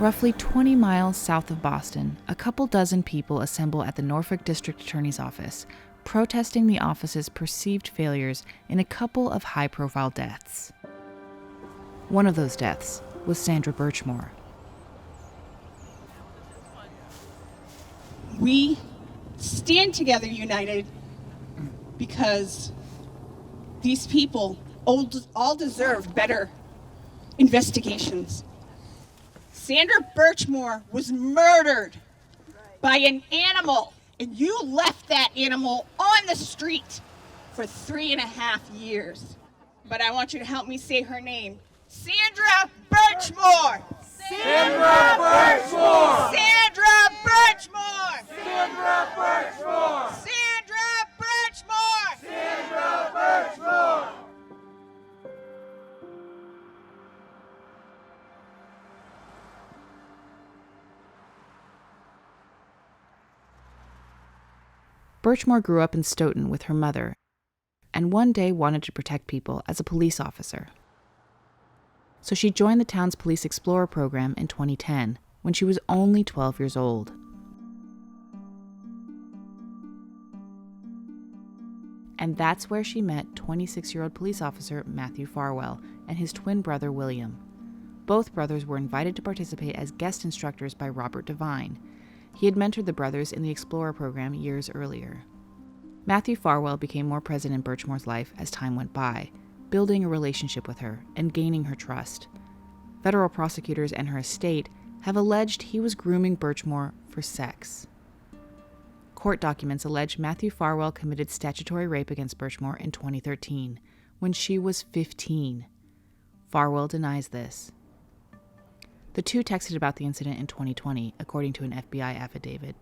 Roughly 20 miles south of Boston, a couple dozen people assemble at the Norfolk District Attorney's office, protesting the office's perceived failures in a couple of high-profile deaths. One of those deaths was Sandra Birchmore. We stand together united because these people all deserve better investigations. Sandra Birchmore was murdered by an animal, and you left that animal on the street for 3.5 years. But I want you to help me say her name. Sandra Birchmore! Sandra Birchmore! Sandra Birchmore! Sandra Birchmore! Sandra Birchmore! Sandra Birchmore! Birchmore grew up in Stoughton with her mother, and one day wanted to protect people as a police officer. So she joined the town's Police Explorer program in 2010, when she was only 12 years old. And that's where she met 26-year-old police officer Matthew Farwell and his twin brother William. Both brothers were invited to participate as guest instructors by Robert Devine. He had mentored the brothers in the Explorer program years earlier. Matthew Farwell became more present in Birchmore's life as time went by, building a relationship with her and gaining her trust. Federal prosecutors and her estate have alleged he was grooming Birchmore for sex. Court documents allege Matthew Farwell committed statutory rape against Birchmore in 2013, when she was 15. Farwell denies this. The two texted about the incident in 2020, according to an FBI affidavit.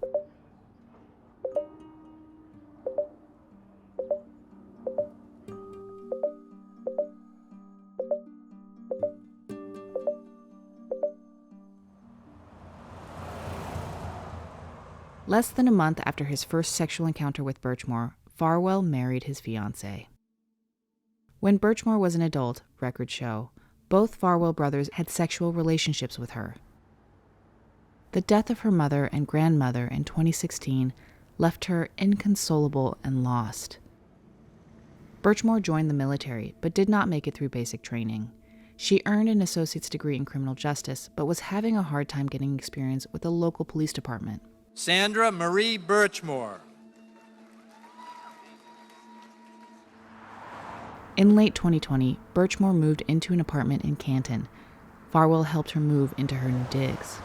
Less than a month after his first sexual encounter with Birchmore, Farwell married his fiancée. When Birchmore was an adult, records show, both Farwell brothers had sexual relationships with her. The death of her mother and grandmother in 2016 left her inconsolable and lost. Birchmore joined the military, but did not make it through basic training. She earned an associate's degree in criminal justice, but was having a hard time getting experience with the local police department. Sandra Marie Birchmore. In late 2020, Birchmore moved into an apartment in Canton. Farwell helped her move into her new digs.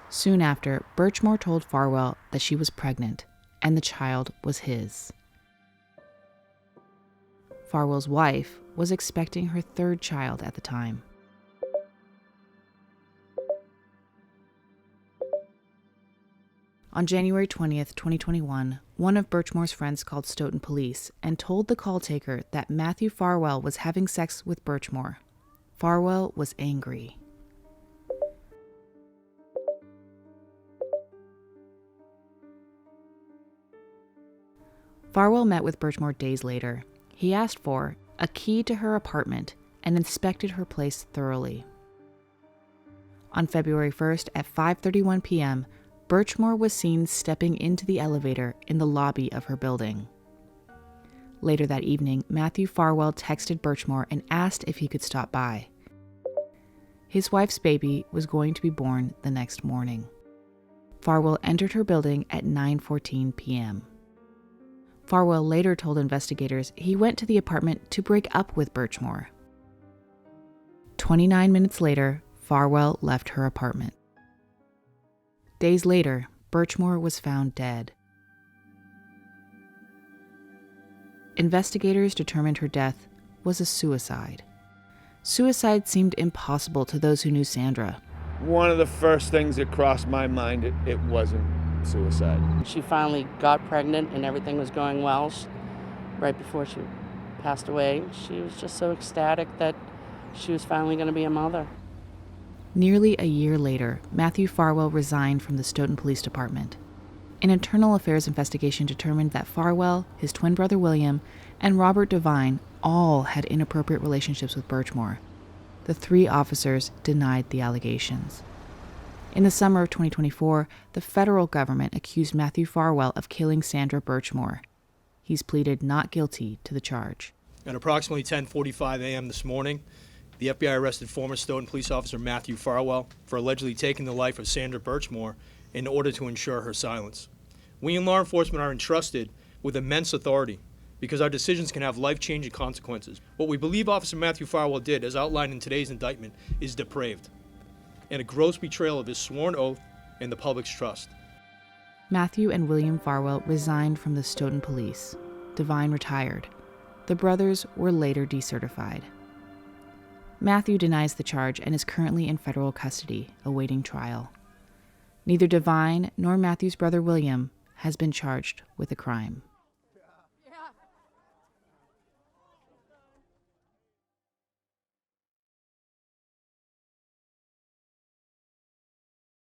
Soon after, Birchmore told Farwell that she was pregnant, and the child was his. Farwell's wife was expecting her third child at the time. On January 20th, 2021, one of Birchmore's friends called Stoughton police and told the call taker that Matthew Farwell was having sex with Birchmore. Farwell was angry. Farwell met with Birchmore days later. He asked for a key to her apartment and inspected her place thoroughly. On February 1st at 5:31 p.m., Birchmore was seen stepping into the elevator in the lobby of her building. Later that evening, Matthew Farwell texted Birchmore and asked if he could stop by. His wife's baby was going to be born the next morning. Farwell entered her building at 9:14 p.m. Farwell later told investigators he went to the apartment to break up with Birchmore. 29 minutes later, Farwell left her apartment. Days later, Birchmore was found dead. Investigators determined her death was a suicide. Suicide seemed impossible to those who knew Sandra. One of the first things that crossed my mind, it wasn't suicide. She finally got pregnant and everything was going well. Right before she passed away, she was just so ecstatic that she was finally going to be a mother. Nearly a year later, Matthew Farwell resigned from the Stoughton Police Department. An internal affairs investigation determined that Farwell, his twin brother William, and Robert Devine all had inappropriate relationships with Birchmore. The 3 officers denied the allegations. In the summer of 2024, the federal government accused Matthew Farwell of killing Sandra Birchmore. He's pleaded not guilty to the charge. At approximately 10:45 a.m. this morning, the FBI arrested former Stoughton police officer Matthew Farwell for allegedly taking the life of Sandra Birchmore in order to ensure her silence. We in law enforcement are entrusted with immense authority because our decisions can have life-changing consequences. What we believe Officer Matthew Farwell did, as outlined in today's indictment, is depraved and a gross betrayal of his sworn oath and the public's trust. Matthew and William Farwell resigned from the Stoughton police. Devine retired. The brothers were later decertified. Matthew denies the charge and is currently in federal custody, awaiting trial. Neither Devine nor Matthew's brother William has been charged with a crime.